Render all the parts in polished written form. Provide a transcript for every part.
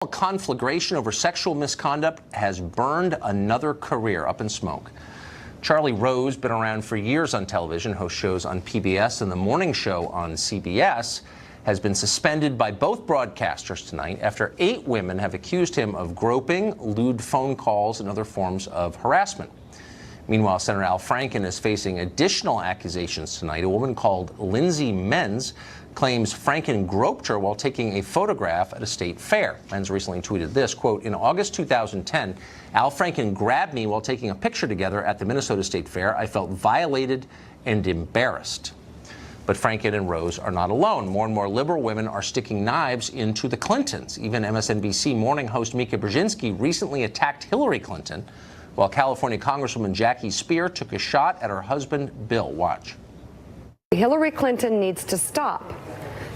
A conflagration over sexual misconduct has burned another career up in smoke. Charlie Rose, been around for years on television, hosts shows on PBS and The Morning Show on CBS, has been suspended by both broadcasters tonight after 8 women have accused him of groping, lewd phone calls, and other forms of harassment. Meanwhile, Senator Al Franken is facing additional accusations tonight. A woman called Lindsay Menz claims Franken groped her while taking a photograph at a state fair. Menz recently tweeted this, quote, "In August 2010, Al Franken grabbed me while taking a picture together at the Minnesota State Fair. I felt violated and embarrassed." But Franken and Rose are not alone. More and more liberal women are sticking knives into the Clintons. Even MSNBC morning host Mika Brzezinski recently attacked Hillary Clinton, while California Congresswoman Jackie Speer took a shot at her husband, Bill. Watch. Hillary Clinton needs to stop.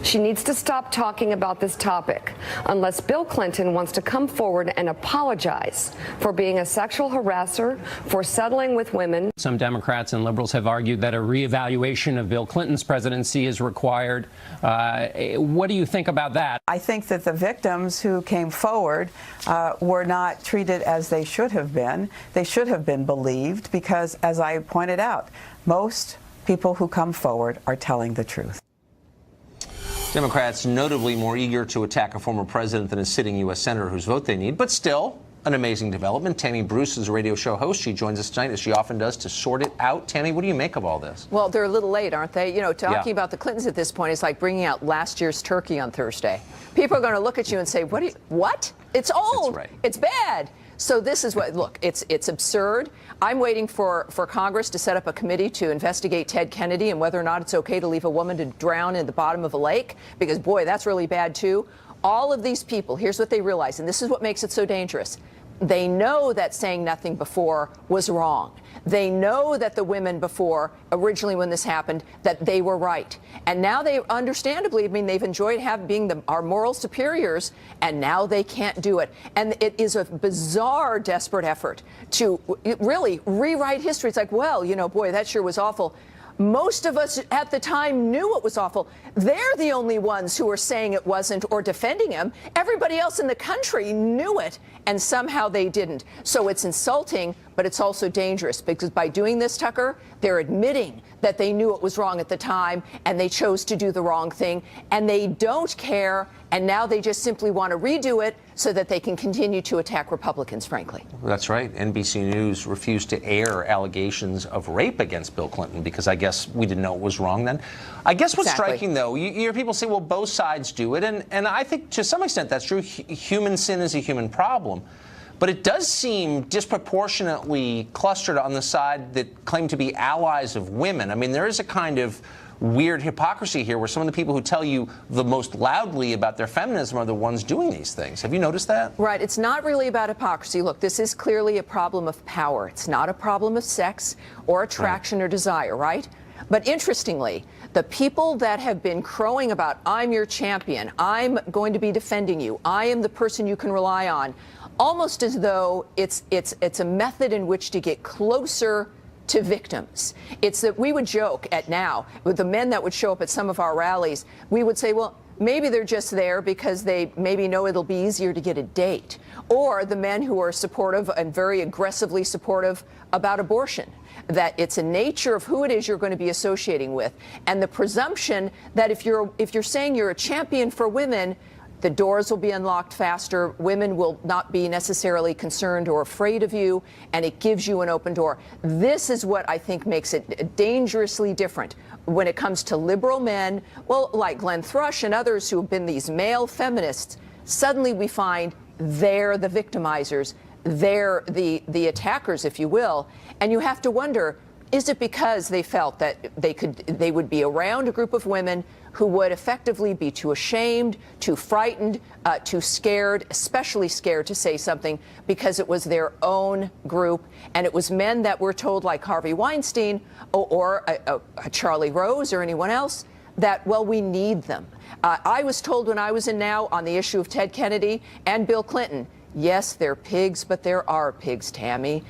She needs to stop talking about this topic unless Bill Clinton wants to come forward and apologize for being a sexual harasser, for settling with women. Some Democrats and liberals have argued that a reevaluation of Bill Clinton's presidency is required. What do you think about that? I think that the victims who came forward were not treated as they should have been. They should have been believed because, as I pointed out, most people who come forward are telling the truth. Democrats notably more eager to attack a former president than a sitting U.S. senator whose vote they need, but still an amazing development. Tammy Bruce is a radio show host. She joins us tonight, as she often does, to sort it out. Tammy, what do you make of all this? Well, they're a little late, aren't they? You know, talking about the Clintons at this point is like bringing out last year's turkey on Thursday. People are going to look at you and say, what? It's old. That's right. It's bad. So this is what, look, it's absurd. I'm waiting for Congress to set up a committee to investigate Ted Kennedy and whether or not it's okay to leave a woman to drown in the bottom of a lake, because, boy, that's really bad, too. All of these people, here's what they realize, and this is what makes it so dangerous. They know that saying nothing before was wrong. They know that the women before, originally when this happened, that they were right. And now they, understandably, I mean, they've enjoyed being our moral superiors, and now they can't do it. And it is a bizarre, desperate effort to really rewrite history. It's like, well, you know, boy, that sure was awful. Most of us at the time knew it was awful. They're the only ones who are saying it wasn't or defending him. Everybody else in the country knew it, and somehow they didn't. So it's insulting, but it's also dangerous, because by doing this, Tucker, they're admitting that they knew it was wrong at the time, and they chose to do the wrong thing, and they don't care, and now they just simply want to redo it so that they can continue to attack Republicans, frankly. That's right. NBC News refused to air allegations of rape against Bill Clinton because I guess we didn't know it was wrong then. I guess what's striking, though, you hear people say, well, both sides do it, and I think to some extent that's true. Human sin is a human problem. But it does seem disproportionately clustered on the side that claim to be allies of women. I mean, there is a kind of weird hypocrisy here where some of the people who tell you the most loudly about their feminism are the ones doing these things. Have you noticed that? Right. It's not really about hypocrisy. Look, this is clearly a problem of power. It's not a problem of sex or attraction or desire, right? But interestingly, the people that have been crowing about, I'm your champion, I'm going to be defending you, I am the person you can rely on, almost as though it's a method in which to get closer to victims. It's that we would joke at now with the men that would show up at some of our rallies. We would say, well, maybe they're just there because they maybe know it'll be easier to get a date. Or the men who are supportive and very aggressively supportive about abortion, that it's a nature of who it is you're going to be associating with. And the presumption that if you're saying you're a champion for women, the doors will be unlocked faster, women will not be necessarily concerned or afraid of you, and it gives you an open door. This is what I think makes it dangerously different when it comes to liberal men, well, like Glenn Thrush and others who have been these male feminists. Suddenly we find they're the victimizers, they're the attackers, if you will, and you have to wonder, is it because they felt that they would be around a group of women who would effectively be too ashamed, too frightened, too scared, especially scared to say something because it was their own group, and it was men that were told, like Harvey Weinstein or a Charlie Rose or anyone else, that, well, we need them. I was told when I was in Now on the issue of Ted Kennedy and Bill Clinton, yes, they're pigs, but there are pigs, Tammy.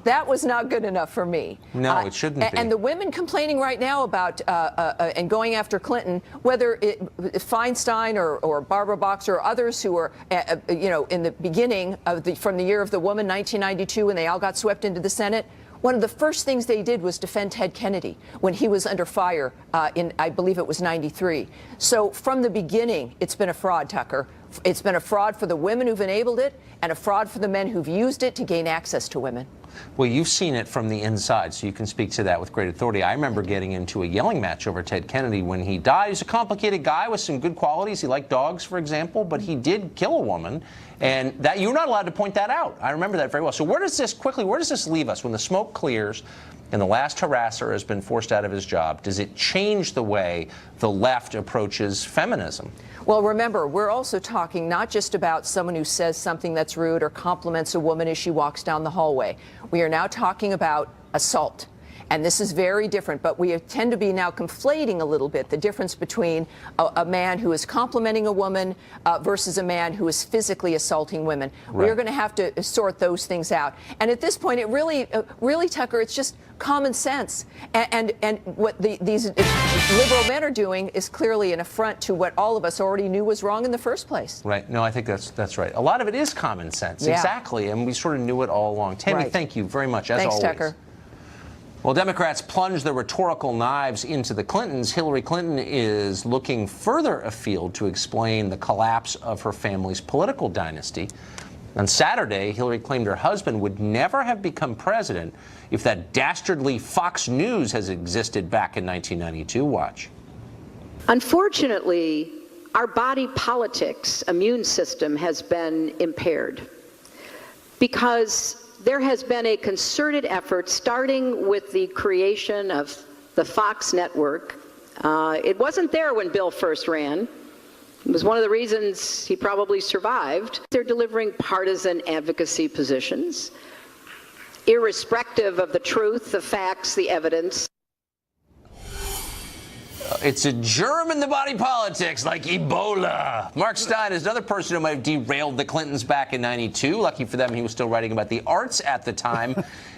That was not good enough for me. No, it shouldn't be. And the women complaining right now about and going after Clinton, whether Feinstein or Barbara Boxer or others who were, in the beginning of from the year of the woman, 1992, when they all got swept into the Senate. One of the first things they did was defend Ted Kennedy when he was under fire in, I believe it was 93. So from the beginning, it's been a fraud, Tucker. It's been a fraud for the women who've enabled it and a fraud for the men who've used it to gain access to women. Well, you've seen it from the inside, so you can speak to that with great authority. I remember getting into a yelling match over Ted Kennedy when he died. He's a complicated guy with some good qualities. He liked dogs, for example, but he did kill a woman, and that you're not allowed to point that out. I remember that very well. So where does this leave us when the smoke clears and the last harasser has been forced out of his job? Does it change the way the left approaches feminism? Well, remember, we're also talking not just about someone who says something that's rude or compliments a woman as she walks down the hallway. We are now talking about assault. And this is very different, but we tend to be now conflating a little bit the difference between a man who is complimenting a woman versus a man who is physically assaulting women. Right. We're going to have to sort those things out. And at this point, it really, Tucker, it's just common sense. And what these liberal men are doing is clearly an affront to what all of us already knew was wrong in the first place. Right. No, I think that's right. A lot of it is common sense. Yeah. Exactly. And we sort of knew it all along. Tammy, Right. Thank you very much, as Thanks, always. Tucker. Well, Democrats plunge their rhetorical knives into the Clintons. Hillary Clinton is looking further afield to explain the collapse of her family's political dynasty. On Saturday, Hillary claimed her husband would never have become president if that dastardly Fox News has existed back in 1992. Watch. Unfortunately, our body politic's immune system has been impaired because there has been a concerted effort, starting with the creation of the Fox network. It wasn't there when Bill first ran. It was one of the reasons he probably survived. They're delivering partisan advocacy positions, irrespective of the truth, the facts, the evidence. It's a germ in the body politics, like Ebola. Mark Stein is another person who might have derailed the Clintons back in '92. Lucky for them, he was still writing about the arts at the time.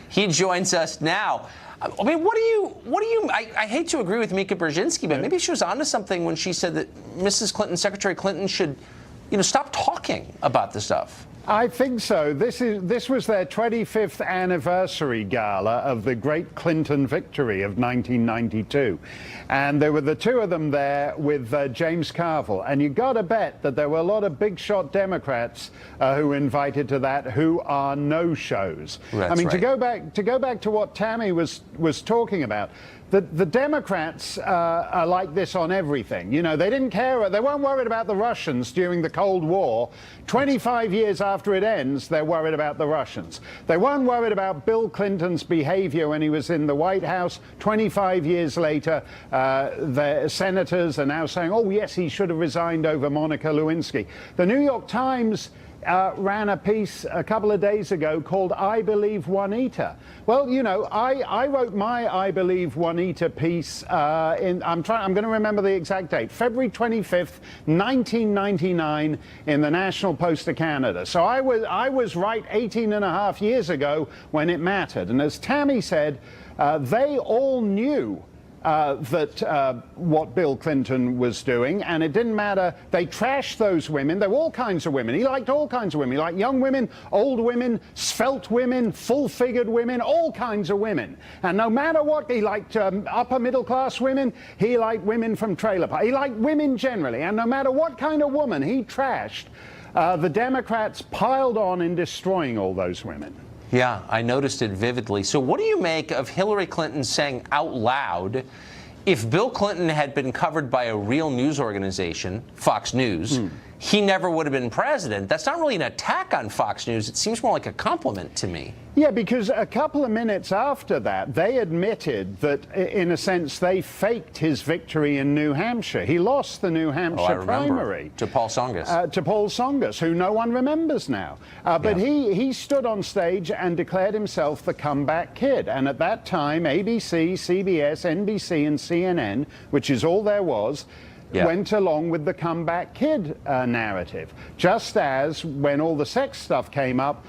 He joins us now. I mean, what do you? I hate to agree with Mika Brzezinski, but maybe she was onto something when she said that Mrs. Clinton, Secretary Clinton, should, stop talking about this stuff. I think so. This was their 25th anniversary gala of the great Clinton victory of 1992. And there were the two of them there with James Carville. And you got to bet that there were a lot of big shot Democrats who were invited to that who are no-shows. I mean, right. to go back to what Tammy was talking about, the Democrats are like this on everything. They didn't care. They weren't worried about the Russians during the Cold War. 25 years after it ends, they're worried about the Russians. They weren't worried about Bill Clinton's behavior when he was in the White House. 25 years later, the senators are now saying, oh, yes, he should have resigned over Monica Lewinsky. The New York Times ran a piece a couple of days ago called I Believe Juanita. Well, I wrote my I Believe Juanita piece I'm going to remember the exact date, February 25th, 1999 in the National Post of Canada. So I was right 18 and a half years ago when it mattered. And as Tammy said, they all knew what Bill Clinton was doing, and it didn't matter. They trashed those women. There were all kinds of women. He liked all kinds of women. He liked young women, old women, svelte women, full-figured women, all kinds of women. And no matter what, he liked upper middle-class women. He liked women from trailer parks. He liked women generally. And no matter what kind of woman he trashed, the Democrats piled on in destroying all those women. Yeah, I noticed it vividly. So what do you make of Hillary Clinton saying out loud, if Bill Clinton had been covered by a real news organization, Fox News, he never would have been president? That's not really an attack on Fox News. It seems more like a compliment to me. Yeah, because a couple of minutes after that, they admitted that, in a sense, they faked his victory in New Hampshire. He lost the New Hampshire primary. To Paul Tsongas. To Paul Tsongas, who no one remembers now. But he stood on stage and declared himself the comeback kid. And at that time, ABC, CBS, NBC, and CNN, which is all there was, went along with the comeback kid narrative. Just as when all the sex stuff came up,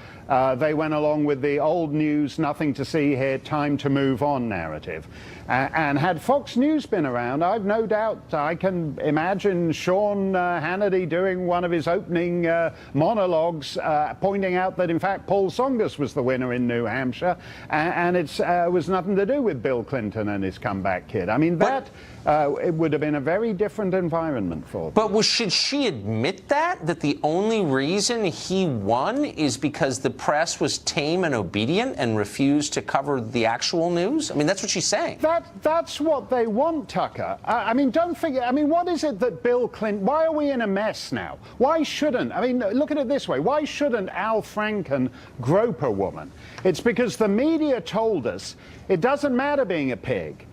they went along with the old news, nothing to see here, time to move on narrative. And had Fox News been around, I've no doubt, I can imagine Sean Hannity doing one of his opening monologues, pointing out that in fact Paul Tsongas was the winner in New Hampshire, and it was nothing to do with Bill Clinton and his comeback kid. I mean, that it would have been a very different environment for them. But should she admit that the only reason he won is because the press was tame and obedient and refused to cover the actual news? I mean, that's what she's saying. That's what they want, Tucker. I mean, don't forget, I mean, what is it that Bill Clinton, why are we in a mess now? Why shouldn't, I mean, look at it this way, why shouldn't Al Franken grope a woman? It's because the media told us it doesn't matter being a pig.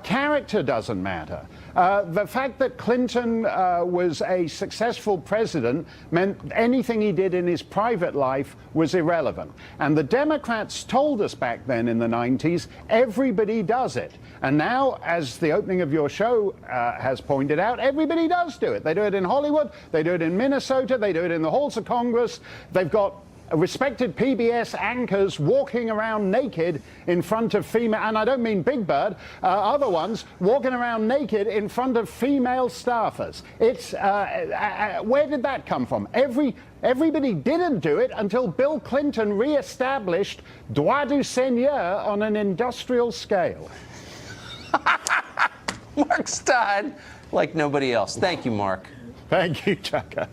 Character doesn't matter. The fact that Clinton was a successful president meant anything he did in his private life was irrelevant. And the Democrats told us back then in the 90s, everybody does it. And now, as the opening of your show has pointed out, everybody does do it. They do it in Hollywood, they do it in Minnesota, they do it in the halls of Congress. They've got respected PBS anchors walking around naked in front of female, and I don't mean Big Bird, other ones walking around naked in front of female staffers. It's where did that come from? Everybody didn't do it until Bill Clinton re-established droit du seigneur on an industrial scale. Mark Stein, like nobody else. Thank you, Mark. Thank you, Tucker.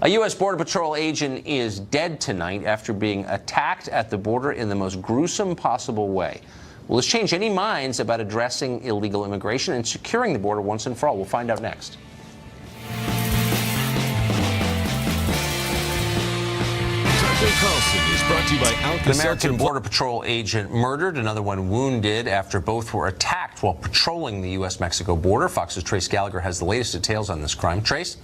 A U.S. Border Patrol agent is dead tonight after being attacked at the border in the most gruesome possible way. Will this change any minds about addressing illegal immigration and securing the border once and for all? We'll find out next. Carlson is brought to you by An American Border Patrol agent murdered, another one wounded after both were attacked while patrolling the U.S.-Mexico border. Fox's Trace Gallagher has the latest details on this crime. Trace?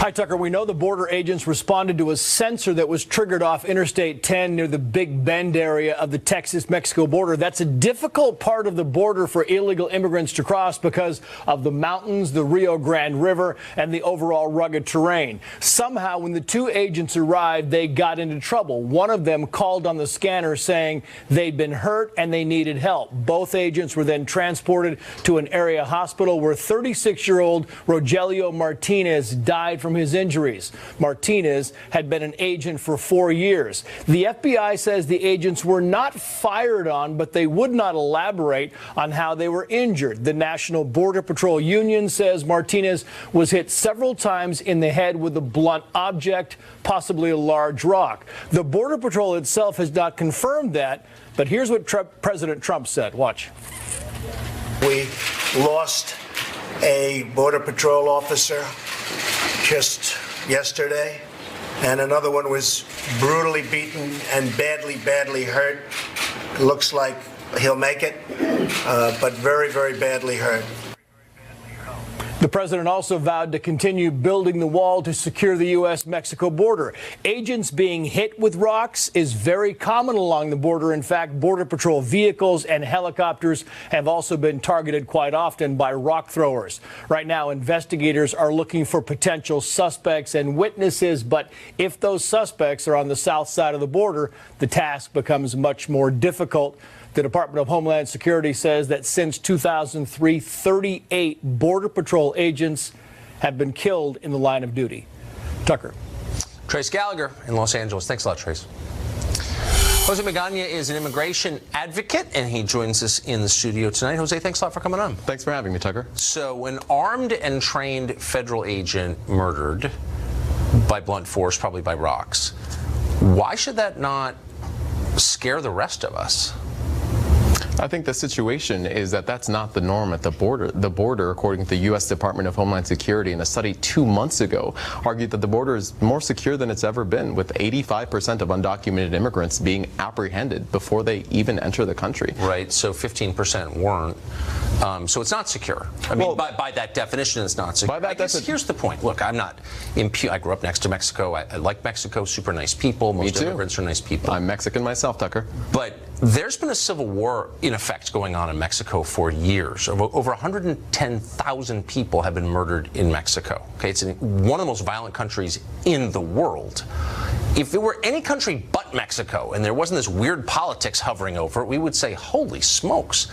Hi, Tucker. We know the border agents responded to a sensor that was triggered off Interstate 10 near the Big Bend area of the Texas-Mexico border. That's a difficult part of the border for illegal immigrants to cross because of the mountains, the Rio Grande River, and the overall rugged terrain. Somehow, when the two agents arrived, they got into trouble. One of them called on the scanner saying they'd been hurt and they needed help. Both agents were then transported to an area hospital where 36-year-old Rogelio Martinez died from his injuries. Martinez had been an agent for 4 years. The FBI says the agents were not fired on, but they would not elaborate on how they were injured. The National Border Patrol Union says Martinez was hit several times in the head with a blunt object, possibly a large rock. The Border Patrol itself has not confirmed that, but here's what President Trump said. Watch. We lost a Border Patrol officer just yesterday, and another one was brutally beaten and badly hurt. Looks like he'll make it, but very badly hurt. The president also vowed to continue building the wall to secure the U.S.-Mexico border. Agents being hit with rocks is very common along the border. In fact, Border Patrol vehicles and helicopters have also been targeted quite often by rock throwers. Right now, investigators are looking for potential suspects and witnesses, but if those suspects are on the south side of the border, the task becomes much more difficult. The Department of Homeland Security says that since 2003, 38 Border Patrol agents have been killed in the line of duty. Tucker. Trace Gallagher in Los Angeles. Thanks a lot, Trace. Jose Magana is an immigration advocate, and he joins us in the studio tonight. Jose, thanks a lot for coming on. Thanks for having me, Tucker. So, an armed and trained federal agent murdered by blunt force, probably by rocks. Why should that not scare the rest of us? I think the situation is that that's not the norm at the border. The border, according to the U.S. Department of Homeland Security, in a study 2 months ago, argued that the border is more secure than it's ever been, with 85% of undocumented immigrants being apprehended before they even enter the country. Right, so 15% weren't. So it's not secure. I mean, by that definition, it's not secure. Here's the point. Look, I'm not I grew up next to Mexico. I like Mexico, super nice people. Most immigrants are nice people. I'm Mexican myself, Tucker. But there's been a civil war, in effect going on in Mexico for years. Over 110,000 people have been murdered in Mexico. Okay, it's one of the most violent countries in the world. If it were any country but Mexico and there wasn't this weird politics hovering over it, we would say, holy smokes.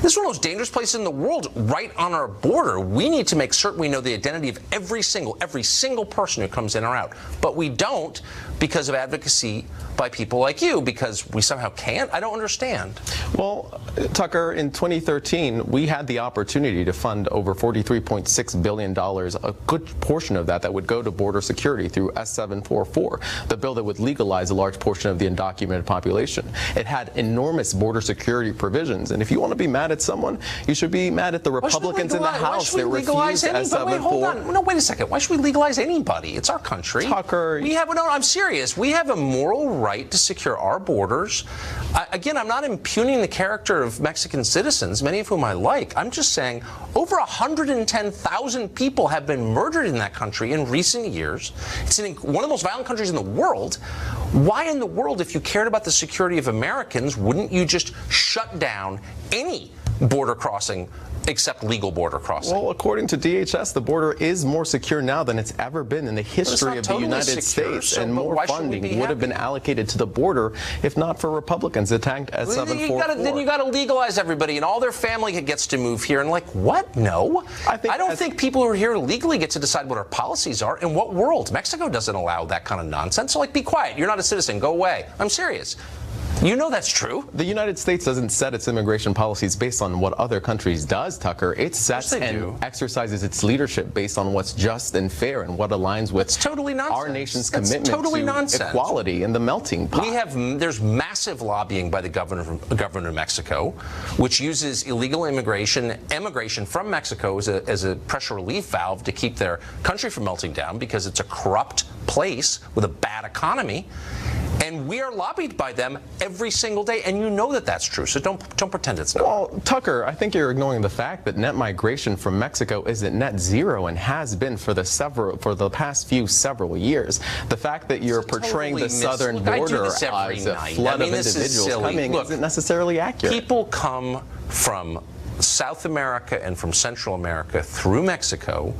This is one of the most dangerous places in the world, right on our border. We need to make certain we know the identity of every single person who comes in or out. But we don't because of advocacy by people like you, because we somehow can't? I don't understand. Well, Tucker, in 2013, we had the opportunity to fund over $43.6 billion, a good portion of that would go to border security through S744, the bill that would legalize a large portion of the undocumented population. It had enormous border security provisions, and if you want to be mad at someone, you should be mad at the Republicans in the House that refused S744. Wait, hold on. No, wait a second. Why should we legalize anybody? It's our country. Tucker, I'm serious. We have a moral right to secure our borders. Again, I'm not impugning the character of Mexican citizens, many of whom I like. I'm just saying over 110,000 people have been murdered in that country in recent years. It's one of the most violent countries in the world. Why in the world, if you cared about the security of Americans, wouldn't you just shut down any border crossing except legal border crossing? Well, according to DHS, the border is more secure now than it's ever been in the history of the United States, and more funding would have been allocated to the border if not for Republicans attacked S744. Then you got to legalize everybody, and all their family gets to move here. And like, what? No, I don't think people who are here illegally get to decide what our policies are. In what world? Mexico doesn't allow that kind of nonsense. So like, be quiet. You're not a citizen. Go away. I'm serious. You know that's true. The United States doesn't set its immigration policies based on what other countries does, Tucker. It sets and exercises its leadership based on what's just and fair and what aligns with our nation's commitment to equality and the melting pot. There's massive lobbying by the governor of Mexico, which uses illegal emigration from Mexico as a pressure relief valve to keep their country from melting down because it's a corrupt place with a bad economy. And we are lobbied by them every single day, and you know that that's true. So don't pretend it's not. Well, Tucker, I think you're ignoring the fact that net migration from Mexico is at net zero and has been for the past several years. The fact that you're portraying the southern border as a flood of individuals coming isn't necessarily accurate. People come from South America and from Central America through Mexico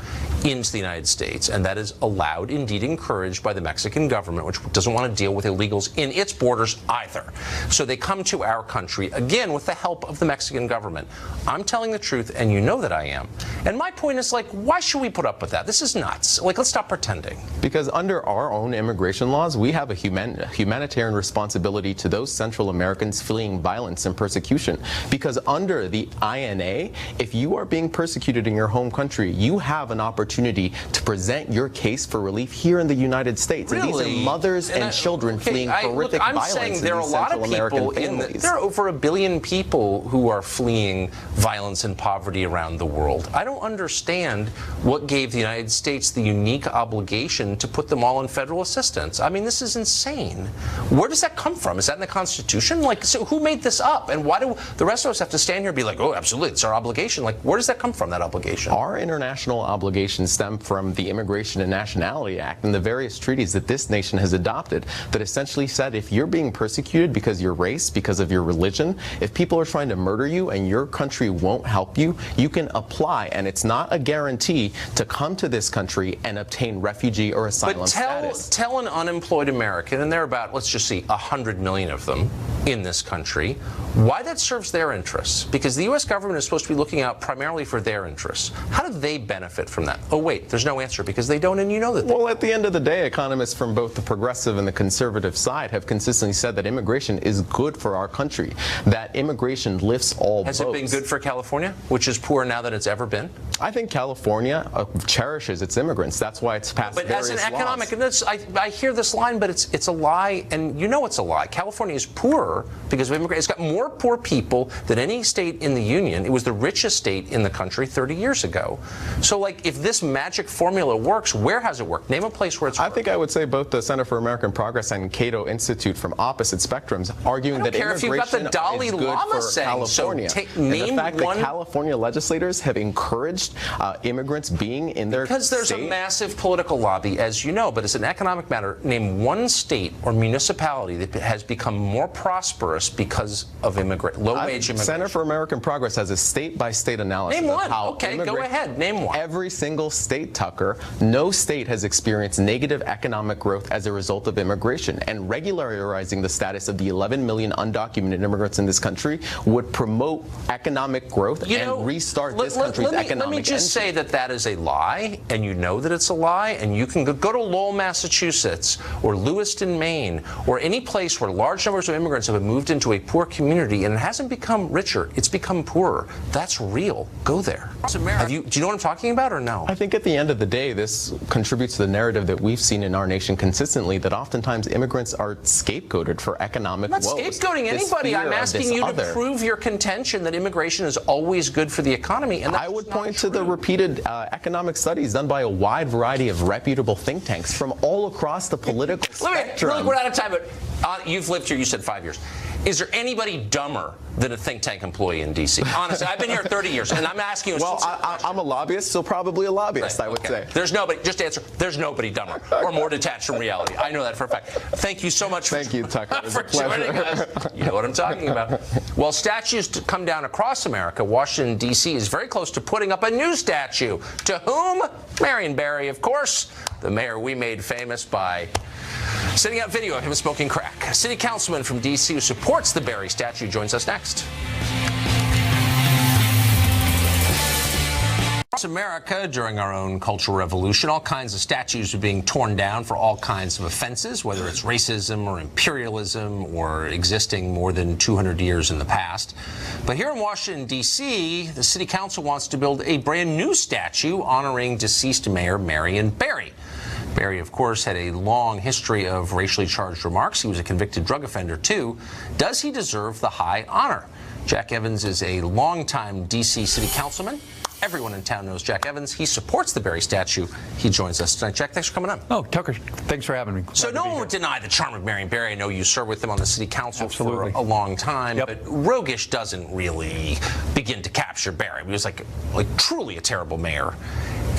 into the United States, and that is allowed, indeed encouraged by the Mexican government, which doesn't want to deal with illegals in its borders either. So they come to our country, again, with the help of the Mexican government. I'm telling the truth, and you know that I am. And my point is, like, why should we put up with that? This is nuts. Like, let's stop pretending. Because under our own immigration laws, we have a humanitarian responsibility to those Central Americans fleeing violence and persecution. Because under the INA, if you are being persecuted in your home country, you have an opportunity to present your case for relief here in the United States. Really? And these are mothers and children fleeing horrific violence in these Central American families. There are over 1 billion people who are fleeing violence and poverty around the world. I don't understand what gave the United States the unique obligation to put them all in federal assistance. I mean, this is insane. Where does that come from? Is that in the Constitution? Like, so who made this up? And why do the rest of us have to stand here and be like, oh, absolutely, it's our obligation? Like, where does that come from, that obligation? Our international obligations stem from the Immigration and Nationality Act and the various treaties that this nation has adopted that essentially said if you're being persecuted because of your race, because of your religion, if people are trying to murder you and your country won't help you, you can apply, and it's not a guarantee to come to this country and obtain refugee or asylum status. Tell an unemployed American, and there are about, let's just see, 100 million of them in this country, why that serves their interests. Because the U.S. government is supposed to be looking out primarily for their interests. How do they benefit from that? Oh, wait, there's no answer because they don't, and you know that. Well, at the end of the day, economists from both the progressive and the conservative side have consistently said that immigration is good for our country, that immigration lifts all boats. Has it been good for California, which is poorer now than it's ever been? I think California cherishes its immigrants. That's why it's passed various laws. But as an economic, and I hear this line, but it's a lie, and you know it's a lie. California is poorer because of immigration. It's got more poor people than any state in the union. It was the richest state in the country 30 years ago. So, like, if this magic formula works, where has it worked? Name a place where it's worked. I think I would say both the Center for American Progress and Cato Institute from opposite spectrums arguing that immigration is good for California. And the fact that California legislators have encouraged immigrants being in their Because there's a massive political lobby, as you know, but it's an economic matter. Name one state or municipality that has become more prosperous prosperous because of low-wage immigration. Center for American Progress has a state-by-state analysis Name one. of how Okay, go ahead. Name one. Every single state, Tucker, no state has experienced negative economic growth as a result of immigration. And regularizing the status of the 11 million undocumented immigrants in this country would promote economic growth and restart this country's economic engine. Let me just say that that is a lie, and you know that it's a lie, and you can go to Lowell, Massachusetts, or Lewiston, Maine, or any place where large numbers of immigrants have moved into a poor community, and it hasn't become richer, it's become poorer. That's real. Go there. Do you know what I'm talking about, or no? I think at the end of the day, this contributes to the narrative that we've seen in our nation consistently, that oftentimes immigrants are scapegoated for economic woes. I'm not scapegoating anybody. I'm asking you to prove your contention that immigration is always good for the economy. And I would point to the repeated economic studies done by a wide variety of reputable think tanks from all across the political spectrum. Really, we're out of time, but you've lived here, you said 5 years. Is there anybody dumber than a think tank employee in D.C.? Honestly, I've been here 30 years, and I'm asking you. Well, I'm a lobbyist, so probably a lobbyist, right, I would say. There's nobody, just answer, there's nobody dumber or more detached from reality. I know that for a fact. Thank you so much Thank you, Tucker. It was for a pleasure. joining us. You know what I'm talking about. Well, statues to come down across America, Washington, D.C. is very close to putting up a new statue. To whom? Marion Barry, of course, the mayor we made famous by sending out video of him smoking crack. A city councilman from D.C. who supports the Barry statue joins us next. Across America, during our own Cultural Revolution, all kinds of statues are being torn down for all kinds of offenses, whether it's racism or imperialism or existing more than 200 years in the past. But here in Washington, D.C., the city council wants to build a brand new statue honoring deceased Mayor Marion Barry. Barry, of course, had a long history of racially charged remarks. He was a convicted drug offender, too. Does he deserve the high honor? Jack Evans is a longtime D.C. city councilman. Everyone in town knows Jack Evans. He supports the Barry statue. He joins us tonight. Jack, thanks for coming on. Oh, Tucker, thanks for having me. So no one would deny the charm of Marion Barry. I know you served with him on the city council Absolutely. for a long time, Yep. but roguish doesn't really begin to capture Barry. He was like truly a terrible mayor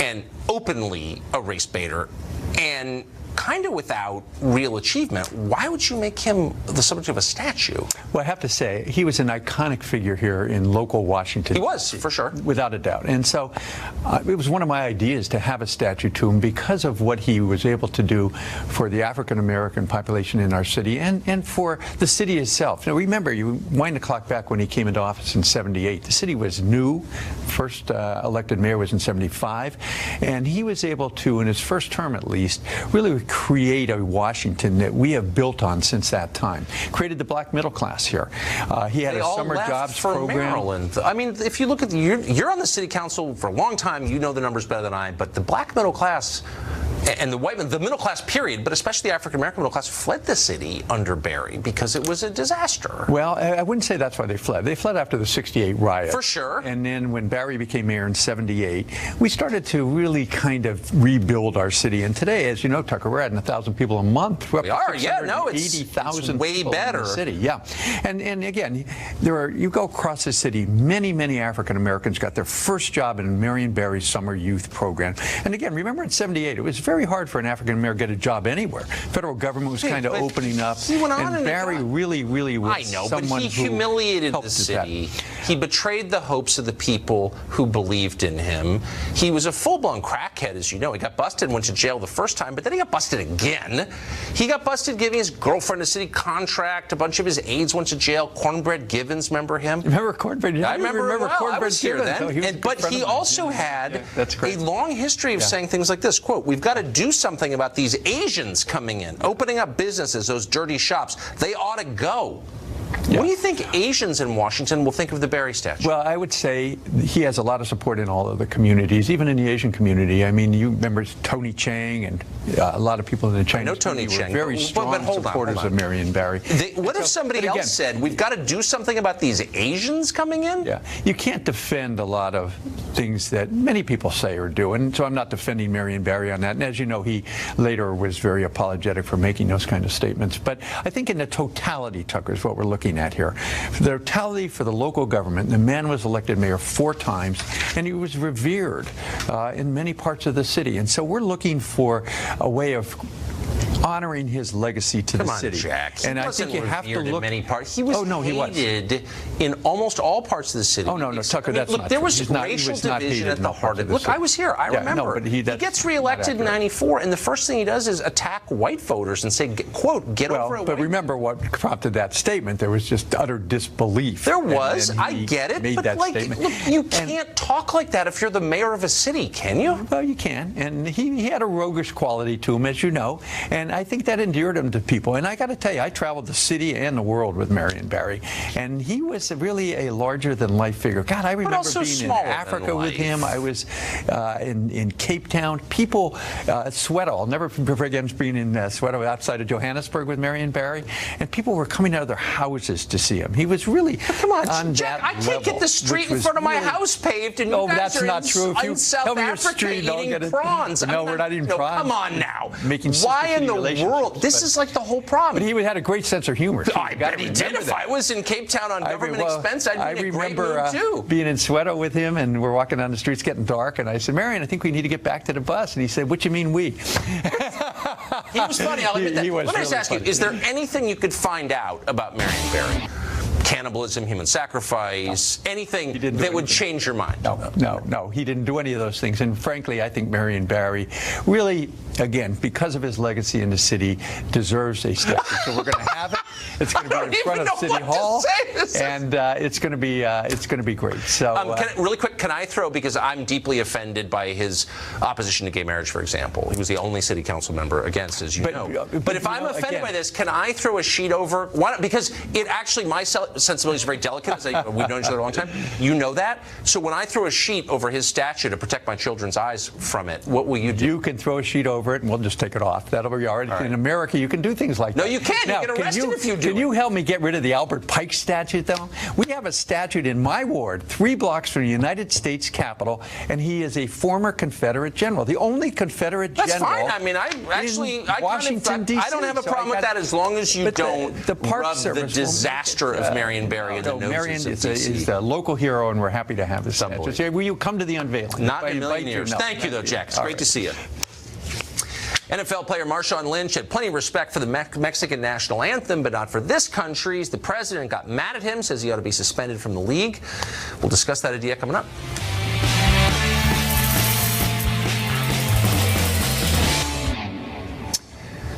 and openly a race baiter and kind of without real achievement. Why would you make him the subject of a statue? Well, I have to say, he was an iconic figure here in local Washington. He was, for sure. Without a doubt. And so it was one of my ideas to have a statue to him because of what he was able to do for the African-American population in our city and for the city itself. Now, remember, you wind the clock back when he came into office in 78. The city was new. First elected mayor was in 75. And he was able to, in his first term at least, really create a Washington that we have built on since that time. Created the black middle class here. He had a summer jobs program. Maryland. I mean, if you look at you're on the city council for a long time. You know the numbers better than I. But the black middle class and the white, the middle class period, but especially the African American middle class, fled the city under Barry because it was a disaster. Well, I wouldn't say that's why they fled. They fled after the '68 riot. For sure. And then when Barry became mayor in '78, we started to really kind of rebuild our city. And today, as you know, Tucker, we're adding 1,000 people a month. We are, yeah, no, it's 80,000 way better. In the city, yeah. And again, you go across the city, many African Americans got their first job in Marion Barry's summer youth program. And again, remember in '78, it was very hard for an African American to get a job anywhere. Federal government was kind of opening up. He went on and Barry really was someone but he humiliated who the city. He betrayed the hopes of the people who believed in him. He was a full-blown crackhead, as you know. He got busted and went to jail the first time, but then he got busted again. He got busted giving his girlfriend a city contract. A bunch of his aides went to jail. Cornbread Givens, remember him? Remember Cornbread? I remember well. Cornbread I was here Givens. then. But he also had a long history of saying things like this, quote, "We've got to do something about these Asians coming in, opening up businesses, those dirty shops. They ought to go." Yeah. What do you think Asians in Washington will think of the Barry statue? Well, I would say he has a lot of support in all of the communities, even in the Asian community. I mean, you remember Tony Chang and a lot of people in the Chinese community were very strong supporters of Marion Barry. What if somebody else said, we've got to do something about these Asians coming in? Yeah, you can't defend a lot of things that many people say or do, and so I'm not defending Marion Barry on that. And as you know, he later was very apologetic for making those kind of statements. But I think in the totality, Tucker, is what we're looking at here. The totality for the local government, the man was elected mayor 4 times, and he was revered in many parts of the city. And so we're looking for a way of honoring his legacy to the city. Jack. And I think you have to look. In many parts. He was he hated in almost all parts of the city. Oh no, Tucker, that's look, not there true. was racial division at the heart of it. Look, I was here. I remember. He gets reelected in '94, and the first thing he does is attack white voters and say, "quote Get over it." But remember what prompted that statement? There was just utter disbelief. There was. I get it. Made but that like, statement. look, you can't talk like that if you're the mayor of a city, can you? Well, you can. And he had a roguish quality to him, as you know. And I think that endeared him to people. And I got to tell you, I traveled the city and the world with Marion Barry. And he was really a larger-than-life figure. God, I remember being in Africa with him. I was in Cape Town. People, Soweto, I'll never forget being in Soweto outside of Johannesburg with Marion Barry. And people were coming out of their houses to see him. He was really Come on, Jack, I can't get the street in front of my house paved, and you guys are in South Africa eating prawns. No, we're not eating prawns. Come on now. Why in the world? This is like the whole problem. But he had a great sense of humor. I bet he did. If I was in Cape Town on government expense, I'd be in a great mood too. Being in Soweto with him, and we're walking down the streets getting dark, and I said, Marion, I think we need to get back to the bus. And he said, what you mean we? He was funny, I'll admit that. Let me just ask you, is there anything you could find out about Marion Barry? Cannibalism, human sacrifice, anything that would change your mind? No, he didn't do any of those things. And frankly, I think Marion Barry really, again, because of his legacy in the city, deserves a statue. So we're going to have it. It's going to be in front of City Hall, and it's going to be great. So, really quick, can I throw, because I'm deeply offended by his opposition to gay marriage, for example. He was the only city council member against, as you know. But if I'm offended by this, can I throw a sheet over? Because it actually, my sensibility is very delicate. We've known each other a long time. You know that. So when I throw a sheet over his statue to protect my children's eyes from it, what will you do? You can throw a sheet over it, and we'll just take it off. That'll be all right. In America, you can do things like that. No, you can't. You get arrested if you do. Can you help me get rid of the Albert Pike statue, though? We have a statue in my ward, 3 blocks from the United States Capitol, and he is a former Confederate general, the only Confederate general. That's fine. I mean, I don't have a problem with that as long as you don't rub the disaster of Marion Barry in the noses. Marion is a local hero, and we're happy to have this statue. So will you come to the unveiling? Not in a million years. Thank you, though, Jack. It's great to see you. NFL player Marshawn Lynch had plenty of respect for the Mexican national anthem, but not for this country's. The president got mad at him, says he ought to be suspended from the league. We'll discuss that idea coming up.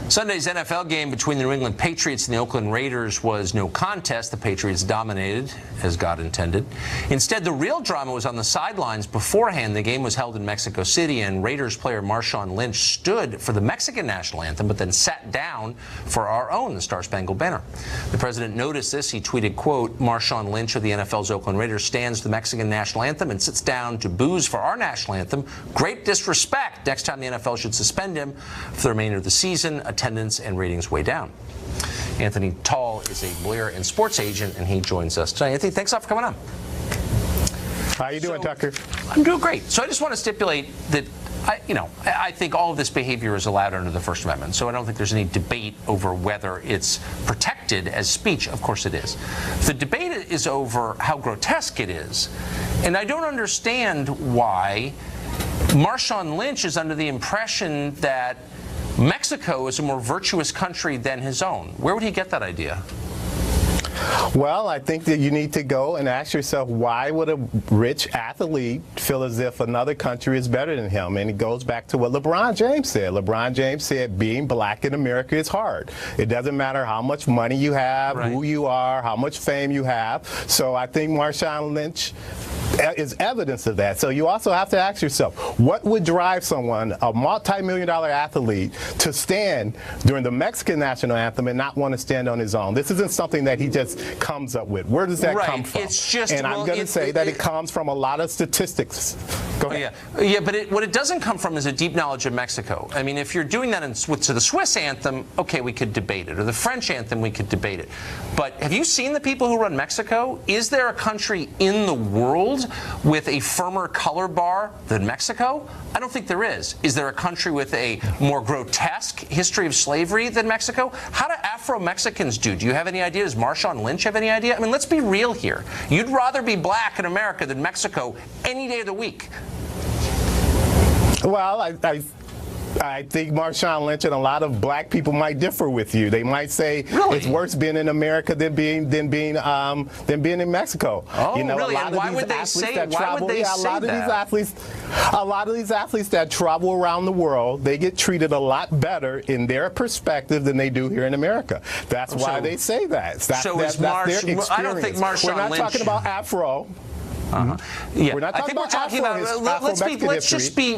Sunday's NFL game between the New England Patriots and the Oakland Raiders was no contest. The Patriots dominated, as God intended. Instead, the real drama was on the sidelines beforehand. The game was held in Mexico City, and Raiders player Marshawn Lynch stood for the Mexican national anthem, but then sat down for our own, the Star Spangled Banner. The president noticed this. He tweeted, quote, Marshawn Lynch of the NFL's Oakland Raiders stands for the Mexican national anthem and sits down to booze for our national anthem. Great disrespect. Next time the NFL should suspend him for the remainder of the season. Attendance and ratings way down. Anthony Tall is a lawyer and sports agent, and he joins us today. Anthony, thanks a lot for coming on. How you doing, Tucker? I'm doing great. So I just want to stipulate that I think all of this behavior is allowed under the First Amendment, so I don't think there's any debate over whether it's protected as speech. Of course it is. The debate is over how grotesque it is, and I don't understand why Marshawn Lynch is under the impression that Mexico is a more virtuous country than his own. Where would he get that idea? Well, I think that you need to go and ask yourself, why would a rich athlete feel as if another country is better than him? And it goes back to what LeBron James said. LeBron James said being black in America is hard. It doesn't matter how much money you have, who you are, how much fame you have. So I think Marshawn Lynch is evidence of that. So you also have to ask yourself, what would drive someone, a multi-million-dollar athlete, to stand during the Mexican national anthem and not want to stand on his own? This isn't something that he just comes up with. Where does that come from? It's just, and I'm going to say that it comes from a lot of statistics. Go ahead. Yeah, but what it doesn't come from is a deep knowledge of Mexico. I mean, if you're doing that to the Swiss anthem, okay, we could debate it. Or the French anthem, we could debate it. But have you seen the people who run Mexico? Is there a country in the world with a firmer color bar than Mexico? I don't think there is. Is there a country with a more grotesque history of slavery than Mexico? How do Afro-Mexicans do? Do you have any idea? Does Marshawn Lynch have any idea? I mean, let's be real here. You'd rather be black in America than Mexico any day of the week. Well, I think Marshawn Lynch and a lot of black people might differ with you. They might say it's worse being in America than being in Mexico. Oh, you know, really? A lot And of why these would they athletes say? that Why travel, would they say a lot of these athletes that travel around the world, they get treated a lot better in their perspective than they do here in America. That's why they say that. That's their experience. I don't think Marshawn We're not Lynch, talking about Afro. Yeah, We're not I talking think we're about talking about.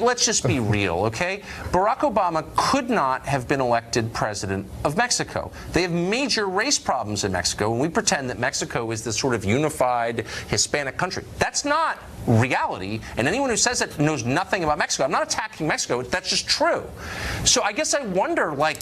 Let's just be real, okay? Barack Obama could not have been elected president of Mexico. They have major race problems in Mexico, and we pretend that Mexico is this sort of unified Hispanic country. That's not reality, and anyone who says that knows nothing about Mexico. I'm not attacking Mexico, that's just true. So I guess I wonder, like,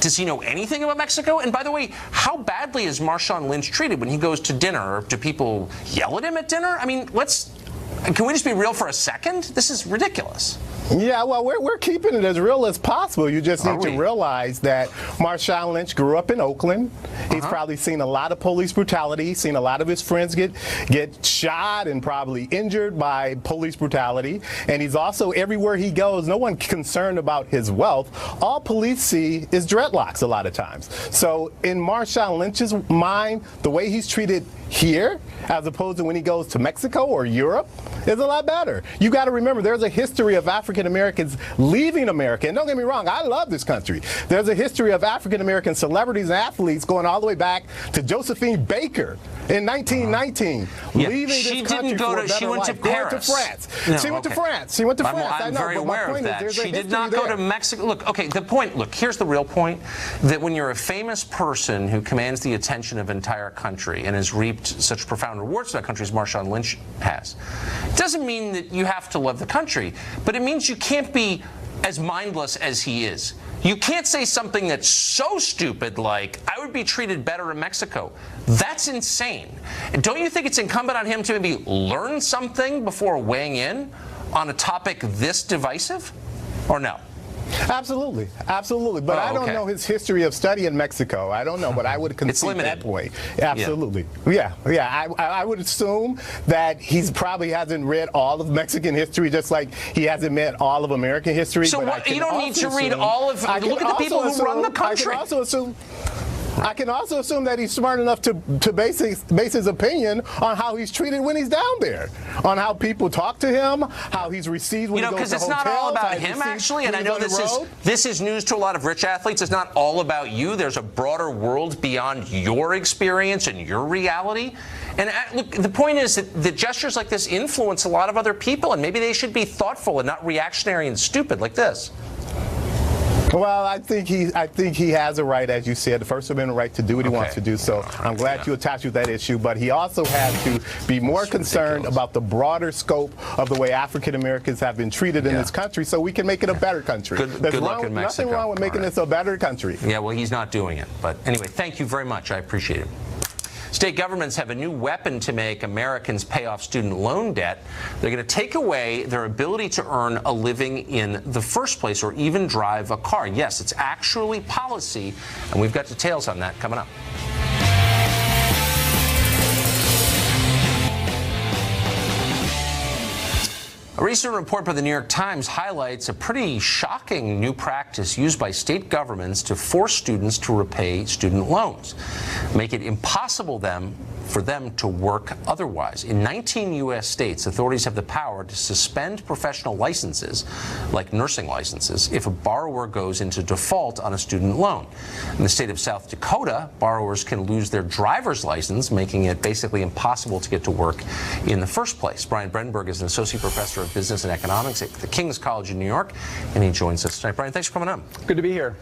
does he know anything about Mexico? And by the way, how badly is Marshawn Lynch treated when he goes to dinner? Do people yell at him at dinner? I mean, can we just be real for a second? This is ridiculous. Yeah, well, we're keeping it as real as possible. You just need to realize that Marshawn Lynch grew up in Oakland. He's probably seen a lot of police brutality, seen a lot of his friends get shot and probably injured by police brutality. And he's also, everywhere he goes, no one's concerned about his wealth. All police see is dreadlocks a lot of times. So in Marshawn Lynch's mind, the way he's treated here, as opposed to when he goes to Mexico or Europe, is a lot better. You got to remember, there's a history of African Americans leaving America. And don't get me wrong, I love this country. There's a history of African American celebrities and athletes going all the way back to Josephine Baker in 1919, leaving this country for a better life, going to France. She went to France. She went to France. I'm very aware of that. She did not go to Mexico. Look, okay, here's the real point, that when you're a famous person who commands the attention of an entire country and has reaped such profound rewards to that country as Marshawn Lynch has, it doesn't mean that you have to love the country, but it means you can't be as mindless as he is. You can't say something that's so stupid like, I would be treated better in Mexico. That's insane. And don't you think it's incumbent on him to maybe learn something before weighing in on a topic this divisive? Or no? Absolutely, absolutely. But I don't know his history of study in Mexico. I don't know, but I would concede that way. Absolutely. Yeah. I would assume that he's probably hasn't read all of Mexican history, just like he hasn't read all of American history. So but you don't need to read all of. Look at the people who run the country. I can also assume that he's smart enough to base his opinion on how he's treated when he's down there, on how people talk to him, how he's received when he goes to hotels. Because it's not all about him, actually, and I know this is news to a lot of rich athletes. It's not all about you. There's a broader world beyond your experience and your reality. And look, the point is that gestures like this influence a lot of other people, and maybe they should be thoughtful and not reactionary and stupid like this. Well, I think he has a right, as you said, the First Amendment right to do what he wants to do. So I'm glad you attached with that issue. But he also has to be more concerned about the broader scope of the way African Americans have been treated in this country, so we can make it a better country. Good luck in Mexico. Nothing wrong with making this a better country. Yeah, well, he's not doing it. But anyway, thank you very much. I appreciate it. State governments have a new weapon to make Americans pay off student loan debt. They're going to take away their ability to earn a living in the first place or even drive a car. Yes, it's actually policy, and we've got details on that coming up. A recent report by the New York Times highlights a pretty shocking new practice used by state governments to force students to repay student loans, make it impossible for them to work otherwise. In 19 U.S. states, authorities have the power to suspend professional licenses, like nursing licenses, if a borrower goes into default on a student loan. In the state of South Dakota, borrowers can lose their driver's license, making it basically impossible to get to work in the first place. Brian Brenberg is an associate professor of business and economics at the King's College in New York, and he joins us tonight. Brian, thanks for coming on. Good to be here.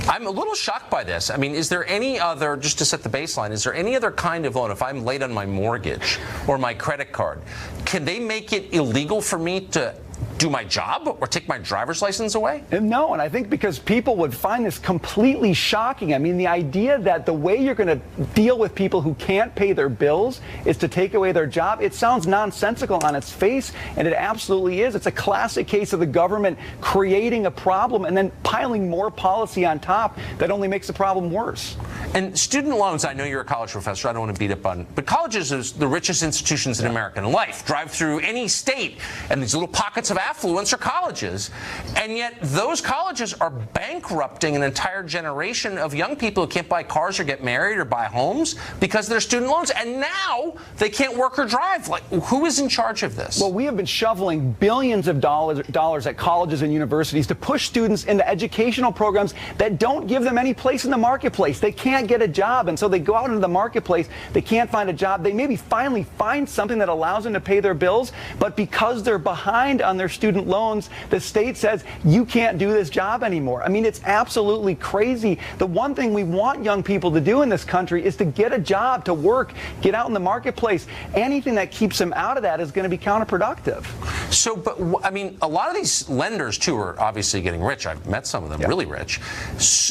I'm a little shocked by this. I mean, is there any other, just to set the baseline, is there any other kind of loan, if I'm late on my mortgage or my credit card, can they make it illegal for me to do my job or take my driver's license away? No, and I think because people would find this completely shocking. I mean, the idea that the way you're going to deal with people who can't pay their bills is to take away their job, it sounds nonsensical on its face, and it absolutely is. It's a classic case of the government creating a problem and then piling more policy on top that only makes the problem worse. And student loans, I know you're a college professor, I don't want to beat up on, but colleges is the richest institutions in American life. Drive through any state, and these little pockets of affluence are colleges. And yet those colleges are bankrupting an entire generation of young people who can't buy cars or get married or buy homes because of their student loans. And now they can't work or drive. Like, who is in charge of this? Well, we have been shoveling billions of dollars at colleges and universities to push students into educational programs that don't give them any place in the marketplace. They can't get a job, and so they go out into the marketplace. They can't find a job. They maybe finally find something that allows them to pay their bills, but because they're behind on their student loans, the state says, you can't do this job anymore. I mean, it's absolutely crazy. The one thing we want young people to do in this country is to get a job, to work, get out in the marketplace. Anything that keeps them out of that is going to be counterproductive. So, but I mean, a lot of these lenders, too, are obviously getting rich. I've met some of them, really rich.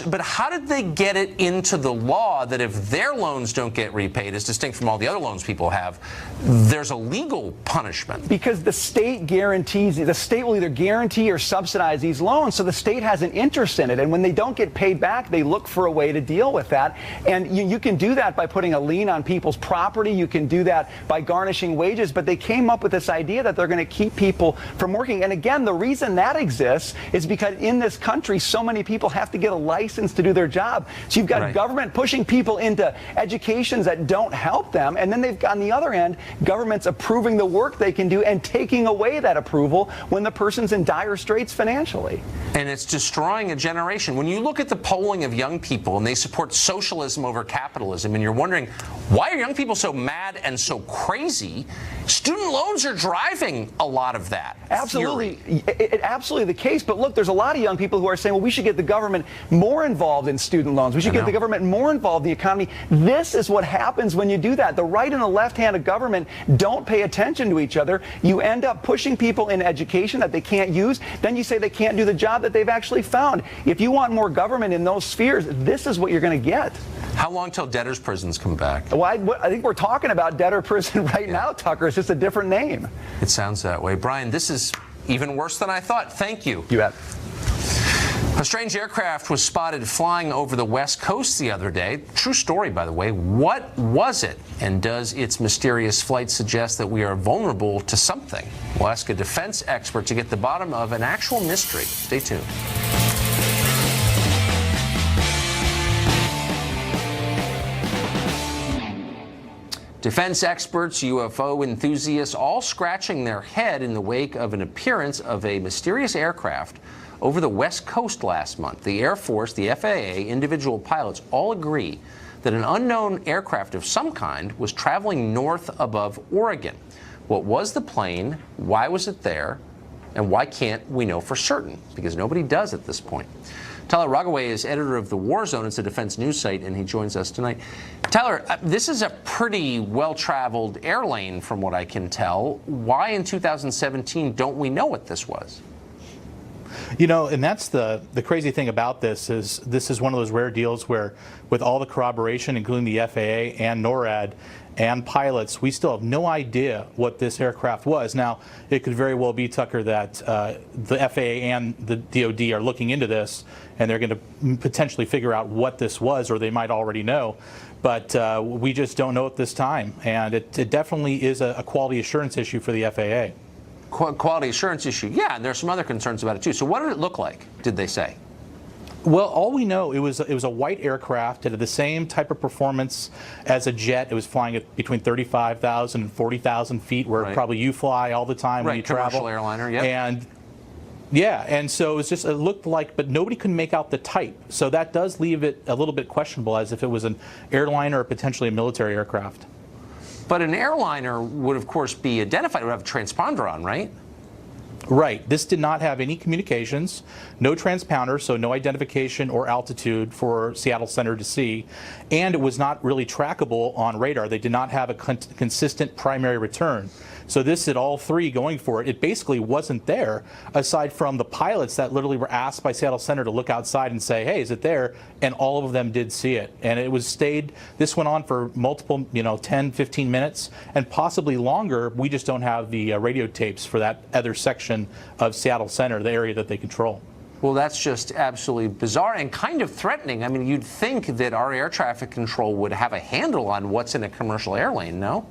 But how did they get it into the law that if their loans don't get repaid, as distinct from all the other loans people have, there's a legal punishment? Because the state guarantees, the state will either guarantee or subsidize these loans, so the state has an interest in it. And when they don't get paid back, they look for a way to deal with that. And you can do that by putting a lien on people's property. You can do that by garnishing wages. But they came up with this idea that they're going to keep people from working. And again, the reason that exists is because in this country, so many people have to get a license to do their job. So you've got government pushing people into educations that don't help them. And then they've got, on the other end, governments approving the work they can do and taking away that approval when the person's in dire straits financially. And it's destroying a generation. When you look at the polling of young people and they support socialism over capitalism, and you're wondering, why are young people so mad and so crazy? Student loans are driving a lot of that. Absolutely. It's absolutely the case. But look, there's a lot of young people who are saying, well, we should get the government more involved in student loans. We should get the government more involved in the economy. This is what happens when you do that. The right and the left hand of government don't pay attention to each other. You end up pushing people in education that they can't use. Then you say they can't do the job that they've actually found. If you want more government in those spheres, this is what you're going to get. How long till debtors' prisons come back? Well, I think we're talking about debtor prison right now, Tucker. It's just a different name. It sounds that way. Brian, this is even worse than I thought. Thank you. You bet. A strange aircraft was spotted flying over the West Coast the other day. True story, by the way. What was it? And does its mysterious flight suggest that we are vulnerable to something? We'll ask a defense expert to get the bottom of an actual mystery. Stay tuned. Defense experts, UFO enthusiasts, all scratching their head in the wake of an appearance of a mysterious aircraft over the West Coast last month. The Air Force, the FAA, individual pilots all agree that an unknown aircraft of some kind was traveling north above Oregon. What was the plane? Why was it there? And why can't we know for certain? Because nobody does at this point. Tyler Rogaway is editor of The War Zone. It's a defense news site, and he joins us tonight. Tyler, this is a pretty well-traveled air lane from what I can tell. Why in 2017 don't we know what this was? You know, and that's the crazy thing about this is one of those rare deals where with all the corroboration, including the FAA and NORAD and pilots, we still have no idea what this aircraft was. Now, it could very well be, Tucker, that the FAA and the DOD are looking into this and they're going to potentially figure out what this was, or they might already know. But we just don't know at this time. And it definitely is a quality assurance issue for the FAA. Quality assurance issue. Yeah, and there's some other concerns about it too. So what did it look like, did they say? Well, all we know, it was a white aircraft. It had the same type of performance as a jet. It was flying at between 35,000 and 40,000 feet, where probably you fly all the time when you travel. Commercial airliner, yeah. And yeah, and so it was just, it looked like, but nobody could make out the type. So that does leave it a little bit questionable, as if it was an airliner or potentially a military aircraft. But an airliner would, of course, be identified. It would have a transponder on, right? Right. This did not have any communications, no transponder, so no identification or altitude for Seattle Center to see, and it was not really trackable on radar. They did not have a consistent primary return. So this had all three going for it. It basically wasn't there, aside from the pilots that literally were asked by Seattle Center to look outside and say, hey, is it there? And all of them did see it. And it was this went on for multiple, 10, 15 minutes, and possibly longer. We just don't have the radio tapes for that other section of Seattle Center, the area that they control. Well, that's just absolutely bizarre and kind of threatening. I mean, you'd think that our air traffic control would have a handle on what's in a commercial airlane, no?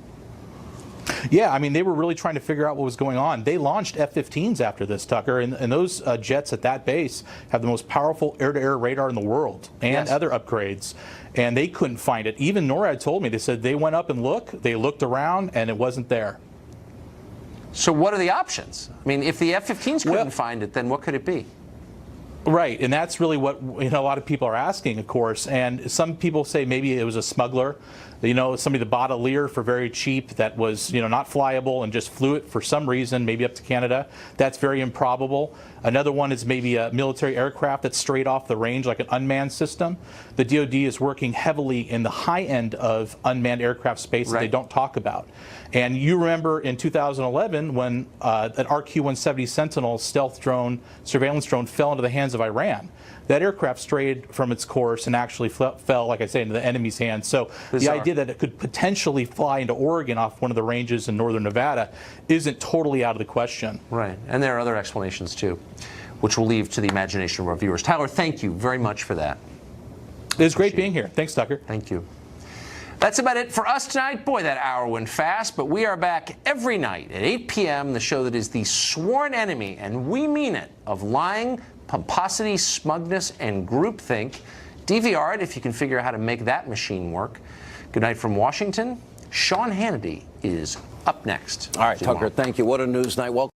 Yeah, I mean, they were really trying to figure out what was going on. They launched F-15s after this, Tucker, and those jets at that base have the most powerful air-to-air radar in the world and other upgrades, and they couldn't find it. Even NORAD told me, they said they went up and they looked around, and it wasn't there. So what are the options? I mean, if the F-15s couldn't find it, then what could it be? Right, and that's really what a lot of people are asking, of course. And some people say maybe it was a smuggler, somebody that bought a Lear for very cheap that was not flyable and just flew it for some reason, maybe up to Canada. That's very improbable. Another one is maybe a military aircraft that's strayed off the range, like an unmanned system. The DoD is working heavily in the high end of unmanned aircraft space that they don't talk about. And you remember in 2011 when an RQ-170 Sentinel stealth drone, surveillance drone, fell into the hands of Iran. That aircraft strayed from its course and actually fell, like I say, into the enemy's hands. So the idea that it could potentially fly into Oregon off one of the ranges in northern Nevada isn't totally out of the question. Right, and there are other explanations too, which we'll leave to the imagination of our viewers. Tyler, thank you very much for that. It was great being here. Thanks, Tucker. Thank you. That's about it for us tonight. Boy, that hour went fast, but we are back every night at 8 p.m., the show that is the sworn enemy, and we mean it, of lying, pomposity, smugness, and groupthink. DVR it if you can figure out how to make that machine work. Good night from Washington. Sean Hannity is up next. All right, Tucker, thank you. What a news night. Welcome.